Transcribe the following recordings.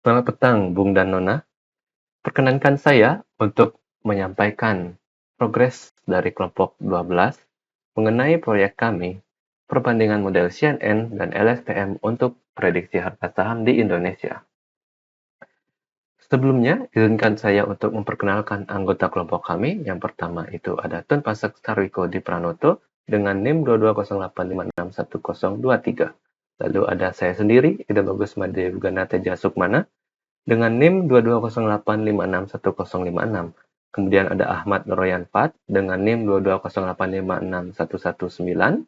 Selamat petang, Bung dan Nona. Perkenankan saya untuk menyampaikan progres dari kelompok 12 mengenai proyek kami, perbandingan model CNN dan LSTM untuk prediksi harga saham di Indonesia. Sebelumnya, izinkan saya untuk memperkenalkan anggota kelompok kami. Yang pertama itu ada Tun Pasek Sarwiko Di Pranoto dengan NIM 2208561023. Lalu ada saya sendiri, Ida Bagus Made Bugana Teja Sukmana, dengan NIM 2208561056. Kemudian ada Ahmad Noroyan Pat dengan NIM 2208561119.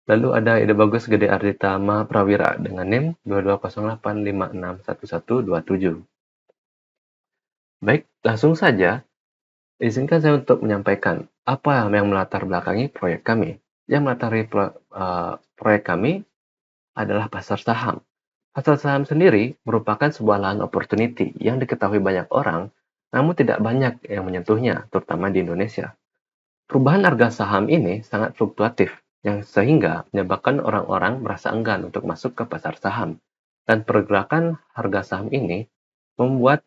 Lalu ada Ida Bagus Gede Ardita Mahaprawira dengan NIM 2208561127. Baik, langsung saja. Izinkan saya untuk menyampaikan apa yang melatar belakangi proyek kami. Yang melatari proyek kami adalah pasar saham. Pasar saham sendiri merupakan sebuah lahan opportunity yang diketahui banyak orang, namun tidak banyak yang menyentuhnya, terutama di Indonesia. Perubahan harga saham ini sangat fluktuatif, yang sehingga menyebabkan orang-orang merasa enggan untuk masuk ke pasar saham. Dan pergerakan harga saham ini membuat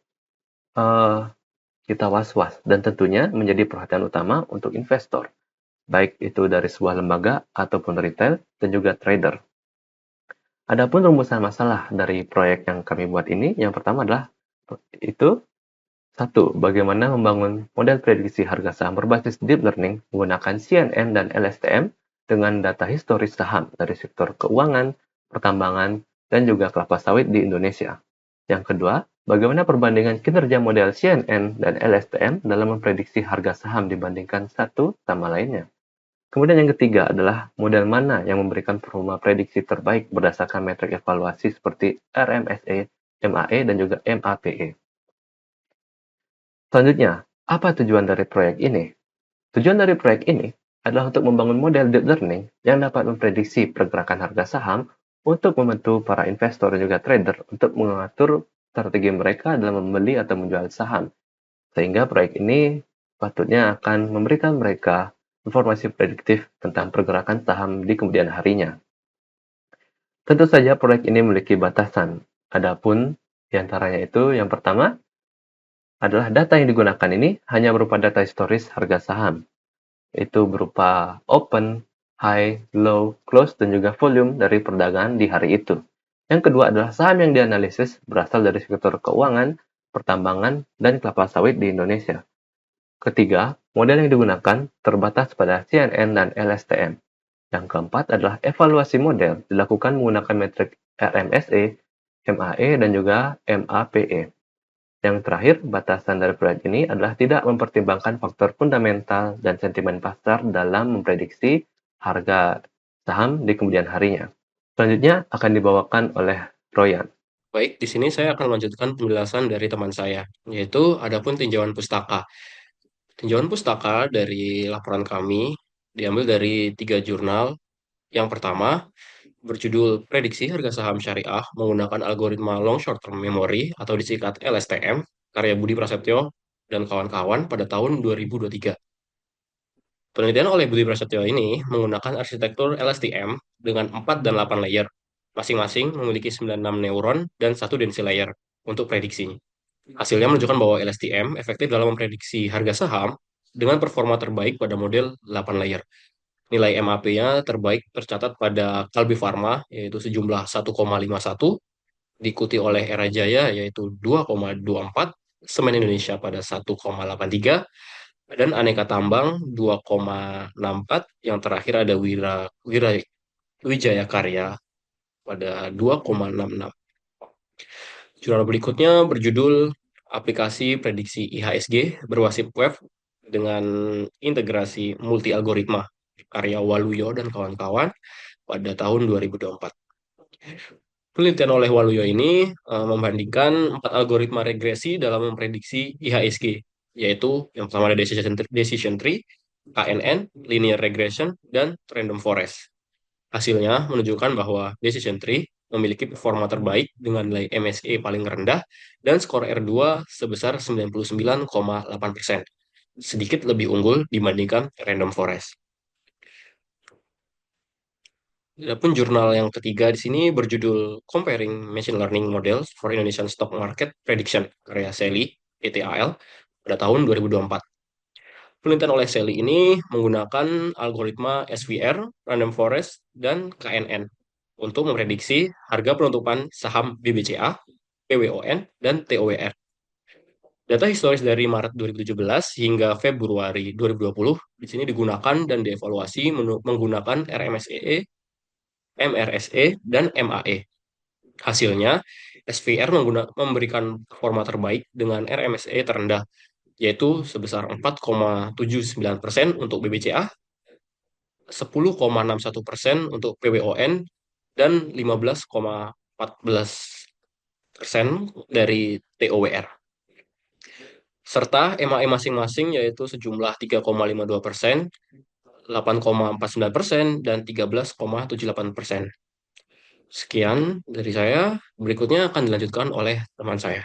kita was-was dan tentunya menjadi perhatian utama untuk investor, baik itu dari sebuah lembaga ataupun retail dan juga trader. Adapun rumusan masalah dari proyek yang kami buat ini, yang pertama adalah itu satu, bagaimana membangun model prediksi harga saham berbasis deep learning menggunakan CNN dan LSTM dengan data historis saham dari sektor keuangan, pertambangan, dan juga kelapa sawit di Indonesia. Yang kedua, bagaimana perbandingan kinerja model CNN dan LSTM dalam memprediksi harga saham dibandingkan satu sama lainnya. Kemudian yang ketiga adalah model mana yang memberikan performa prediksi terbaik berdasarkan metrik evaluasi seperti RMSE, MAE, dan juga MAPE. Selanjutnya, apa tujuan dari proyek ini? Tujuan dari proyek ini adalah untuk membangun model deep learning yang dapat memprediksi pergerakan harga saham untuk membantu para investor dan juga trader untuk mengatur strategi mereka dalam membeli atau menjual saham. Sehingga proyek ini patutnya akan memberikan mereka informasi prediktif tentang pergerakan saham di kemudian harinya. Tentu saja proyek ini memiliki batasan. Adapun di antaranya itu yang pertama adalah data yang digunakan ini hanya berupa data historis harga saham. Itu berupa open, high, low, close, dan juga volume dari perdagangan di hari itu. Yang kedua adalah saham yang dianalisis berasal dari sektor keuangan, pertambangan, dan kelapa sawit di Indonesia. Ketiga, model yang digunakan terbatas pada CNN dan LSTM. Yang keempat adalah evaluasi model dilakukan menggunakan metrik RMSE, MAE, dan juga MAPE. Yang terakhir, batasan dari proyek ini adalah tidak mempertimbangkan faktor fundamental dan sentimen pasar dalam memprediksi harga saham di kemudian harinya. Selanjutnya akan dibawakan oleh Royan. Baik, di sini saya akan melanjutkan penjelasan dari teman saya, yaitu adapun tinjauan pustaka. Tinjauan pustaka dari laporan kami diambil dari 3 jurnal. Yang pertama, berjudul Prediksi Harga Saham Syariah menggunakan algoritma Long Short Term Memory atau disingkat LSTM, karya Budi Prasetyo dan kawan-kawan pada tahun 2023. Penelitian oleh Budi Prasetyo ini menggunakan arsitektur LSTM dengan 4 dan 8 layer. Masing-masing memiliki 96 neuron dan 1 density layer untuk prediksinya. Hasilnya menunjukkan bahwa LSTM efektif dalam memprediksi harga saham dengan performa terbaik pada model 8 layer. Nilai MAP-nya terbaik tercatat pada Kalbi Pharma, yaitu sejumlah 1,51, diikuti oleh Era Jaya, yaitu 2,24, Semen Indonesia pada 1,83, dan Aneka Tambang 2,64, yang terakhir ada Wijaya Karya pada 2,66. Jurnal berikutnya berjudul Aplikasi Prediksi IHSG berbasis web dengan integrasi multi algoritma, karya Waluyo dan kawan-kawan pada tahun 2024. Penelitian oleh Waluyo ini membandingkan 4 algoritma regresi dalam memprediksi IHSG, yaitu yang pertama ada decision tree, KNN, linear regression, dan random forest. Hasilnya menunjukkan bahwa decision tree memiliki performa terbaik dengan nilai MSE paling rendah dan skor R2 sebesar 99,8%, sedikit lebih unggul dibandingkan random forest. Adapun jurnal yang ketiga di sini berjudul Comparing Machine Learning Models for Indonesian Stock Market Prediction, karya Sally, ETAL, pada tahun 2024. Penelitian oleh Sally ini menggunakan algoritma SVR, Random Forest, dan KNN untuk memprediksi harga penutupan saham BBCA, PWON, dan TOWR. Data historis dari Maret 2017 hingga Februari 2020 di sini digunakan dan dievaluasi menggunakan RMSEE, MRSE, dan MAE. Hasilnya, SVR memberikan performa terbaik dengan RMSE terendah, yaitu sebesar 4,79% untuk BBCA, 10,61% untuk PWON, dan 15,14% dari TOWR. Serta MAE masing-masing yaitu sejumlah 3,52%, 8,49%, dan 13,78%. Sekian dari saya. Berikutnya akan dilanjutkan oleh teman saya.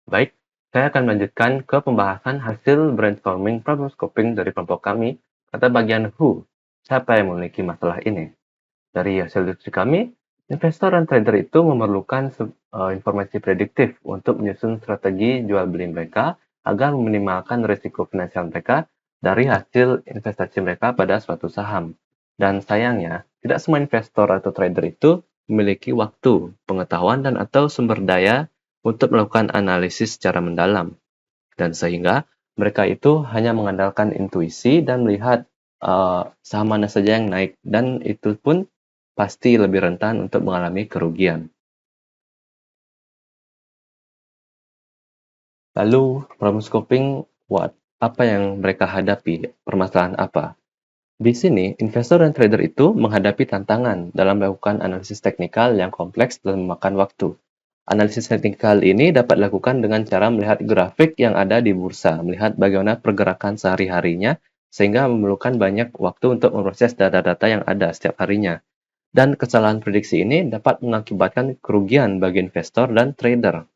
Baik, saya akan melanjutkan ke pembahasan hasil brainstorming problem scoping dari kelompok kami pada bagian who, siapa yang memiliki masalah ini. Dari hasil diskusi kami, investor dan trader itu memerlukan informasi prediktif untuk menyusun strategi jual beli mereka agar meminimalkan risiko finansial mereka dari hasil investasi mereka pada suatu saham. Dan sayangnya, tidak semua investor atau trader itu memiliki waktu, pengetahuan, dan atau sumber daya untuk melakukan analisis secara mendalam. Dan sehingga mereka itu hanya mengandalkan intuisi dan melihat saham mana saja yang naik, dan itu pun pasti lebih rentan untuk mengalami kerugian. Lalu, problem scoping, apa yang mereka hadapi, permasalahan apa? Di sini, investor dan trader itu menghadapi tantangan dalam melakukan analisis teknikal yang kompleks dan memakan waktu. Analisis teknikal ini dapat dilakukan dengan cara melihat grafik yang ada di bursa, melihat bagaimana pergerakan sehari-harinya, sehingga memerlukan banyak waktu untuk memproses data-data yang ada setiap harinya. Dan kesalahan prediksi ini dapat mengakibatkan kerugian bagi investor dan trader.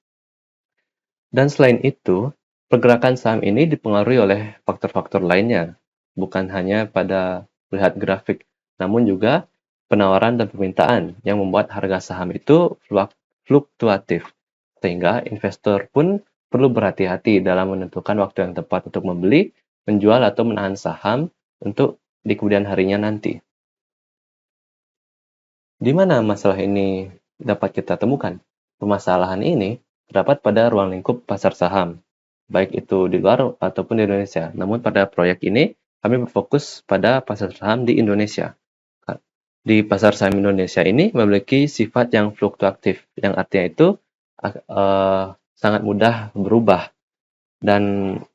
Dan selain itu, pergerakan saham ini dipengaruhi oleh faktor-faktor lainnya, bukan hanya pada melihat grafik, namun juga penawaran dan permintaan yang membuat harga saham itu fluktuatif, sehingga investor pun perlu berhati-hati dalam menentukan waktu yang tepat untuk membeli, menjual, atau menahan saham untuk di kemudian harinya nanti. Di mana masalah ini dapat kita temukan? Permasalahan ini terdapat pada ruang lingkup pasar saham, baik itu di luar ataupun di Indonesia. Namun pada proyek ini, kami berfokus pada pasar saham di Indonesia. Di pasar saham Indonesia ini memiliki sifat yang fluktuatif, yang artinya itu sangat mudah berubah. Dan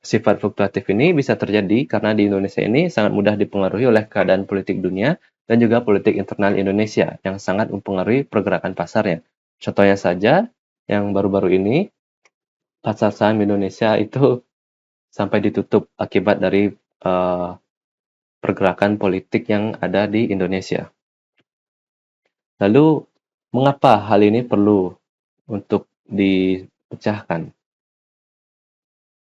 sifat fluktuatif ini bisa terjadi karena di Indonesia ini sangat mudah dipengaruhi oleh keadaan politik dunia dan juga politik internal Indonesia yang sangat mempengaruhi pergerakan pasarnya. Contohnya saja, yang baru-baru ini, pasar saham Indonesia itu sampai ditutup akibat dari pergerakan politik yang ada di Indonesia. Lalu, mengapa hal ini perlu untuk dipecahkan?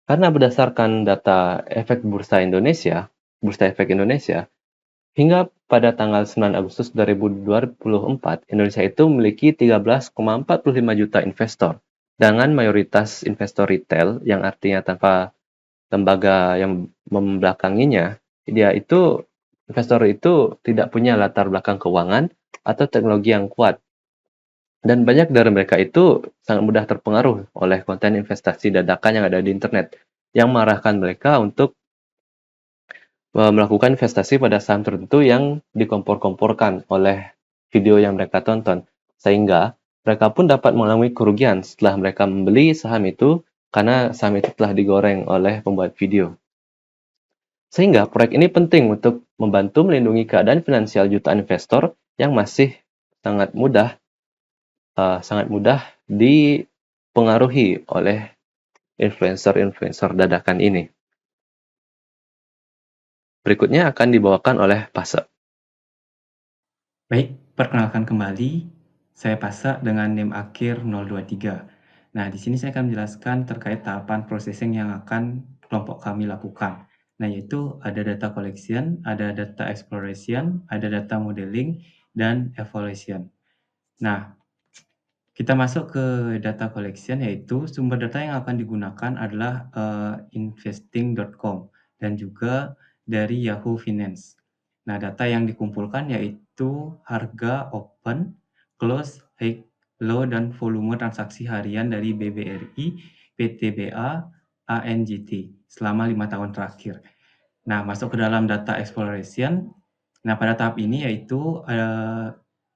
Karena berdasarkan data efek bursa Efek Indonesia, hingga pada tanggal 9 Agustus 2024, Indonesia itu memiliki 13,45 juta investor, dengan mayoritas investor retail yang artinya tanpa lembaga yang membelakanginya. Investor itu tidak punya latar belakang keuangan atau teknologi yang kuat. Dan banyak dari mereka itu sangat mudah terpengaruh oleh konten investasi dadakan yang ada di internet, yang mengarahkan mereka untuk melakukan investasi pada saham tertentu yang dikompor-komporkan oleh video yang mereka tonton. Sehingga mereka pun dapat mengalami kerugian setelah mereka membeli saham itu karena saham itu telah digoreng oleh pembuat video. Sehingga proyek ini penting untuk membantu melindungi keadaan finansial jutaan investor yang masih sangat mudah dipengaruhi oleh influencer-influencer dadakan ini. Berikutnya akan dibawakan oleh Pase. Baik, perkenalkan kembali. Saya Pase dengan NIM akhir 023. Nah, di sini saya akan menjelaskan terkait tahapan processing yang akan kelompok kami lakukan. Nah, yaitu ada data collection, ada data exploration, ada data modeling, dan evaluation. Nah, kita masuk ke data collection, yaitu sumber data yang akan digunakan adalah investing.com dan juga dari Yahoo Finance. Nah, data yang dikumpulkan yaitu harga open, close, high, low, dan volume transaksi harian dari BBRI, PTBA, ANGT selama 5 tahun terakhir. Nah, masuk ke dalam data exploration. Nah, pada tahap ini yaitu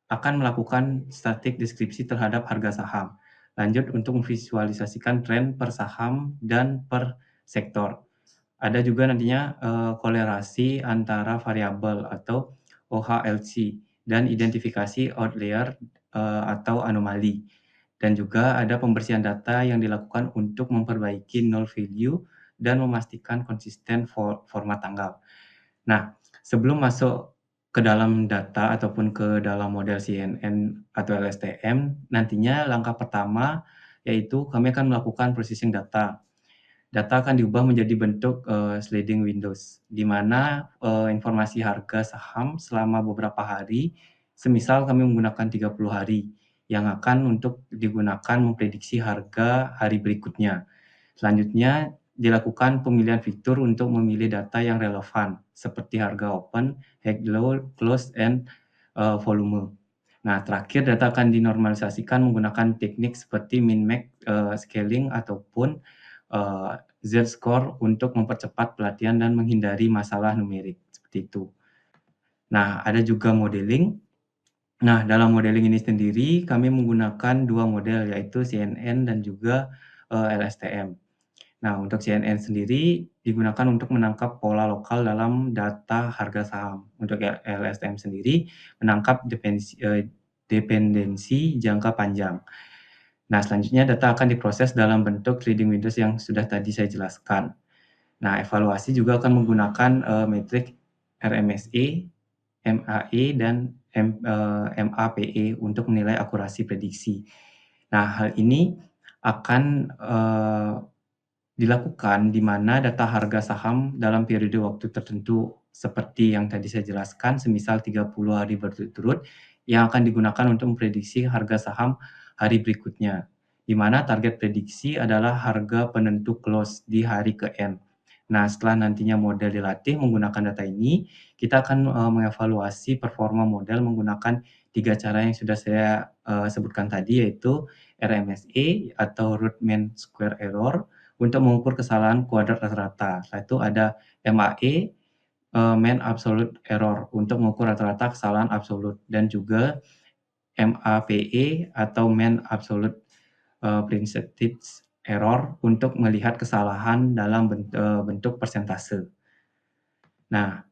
akan melakukan static deskripsi terhadap harga saham. Lanjut untuk memvisualisasikan tren per saham dan per sektor. Ada juga nantinya kolerasi antara variabel atau OHLC dan identifikasi outlier atau anomali. Dan juga ada pembersihan data yang dilakukan untuk memperbaiki null value dan memastikan konsisten format tanggal. Nah, sebelum masuk ke dalam data ataupun ke dalam model CNN atau LSTM, nantinya langkah pertama yaitu kami akan melakukan processing data. Data akan diubah menjadi bentuk sliding windows, di mana informasi harga saham selama beberapa hari, semisal kami menggunakan 30 hari, yang akan untuk digunakan memprediksi harga hari berikutnya. Selanjutnya, dilakukan pemilihan fitur untuk memilih data yang relevan, seperti harga open, high low, close, and volume. Nah, terakhir data akan dinormalisasikan menggunakan teknik seperti min-max scaling ataupun Z-score untuk mempercepat pelatihan dan menghindari masalah numerik, seperti itu. Nah, ada juga modeling. Nah, dalam modeling ini sendiri kami menggunakan dua model, yaitu CNN dan juga LSTM. Nah, untuk CNN sendiri digunakan untuk menangkap pola lokal dalam data harga saham. Untuk LSTM sendiri menangkap dependensi jangka panjang. Nah, selanjutnya data akan diproses dalam bentuk trading windows yang sudah tadi saya jelaskan. Nah, evaluasi juga akan menggunakan metrik RMSE, MAE, dan MAPE untuk menilai akurasi prediksi. Nah, hal ini akan dilakukan di mana data harga saham dalam periode waktu tertentu seperti yang tadi saya jelaskan, semisal 30 hari berturut-turut, yang akan digunakan untuk memprediksi harga saham hari berikutnya, di mana target prediksi adalah harga penentu close di hari ke-N. Nah, setelah nantinya model dilatih menggunakan data ini, kita akan mengevaluasi performa model menggunakan 3 cara yang sudah saya sebutkan tadi, yaitu RMSE atau root mean square error untuk mengukur kesalahan kuadrat rata-rata. Setelah itu ada MAE, mean absolute error untuk mengukur rata-rata kesalahan absolut, dan juga MAPE atau mean absolute percentage error untuk melihat kesalahan dalam bentuk persentase. Nah,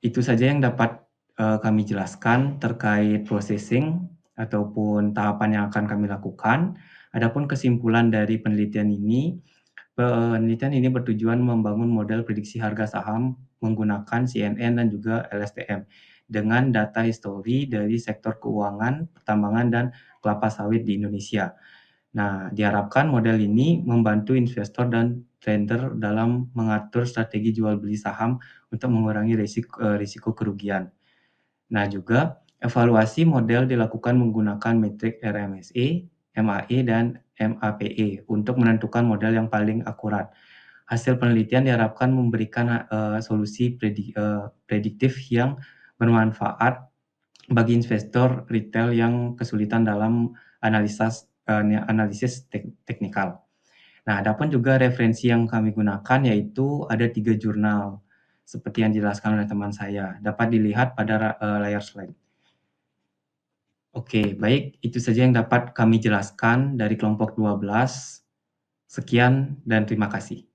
itu saja yang dapat kami jelaskan terkait processing ataupun tahapan yang akan kami lakukan. Adapun kesimpulan dari penelitian ini bertujuan membangun model prediksi harga saham menggunakan CNN dan juga LSTM dengan data histori dari sektor keuangan, pertambangan, dan kelapa sawit di Indonesia. Nah, diharapkan model ini membantu investor dan trader dalam mengatur strategi jual beli saham untuk mengurangi risiko kerugian. Nah, juga evaluasi model dilakukan menggunakan metrik RMSE, MAE, dan MAPE untuk menentukan model yang paling akurat. Hasil penelitian diharapkan memberikan solusi prediktif yang bermanfaat bagi investor retail yang kesulitan dalam analisis teknikal. Nah, adapun juga referensi yang kami gunakan yaitu ada 3 jurnal seperti yang dijelaskan oleh teman saya. Dapat dilihat pada layar slide. Oke, baik, itu saja yang dapat kami jelaskan dari kelompok 12. Sekian dan terima kasih.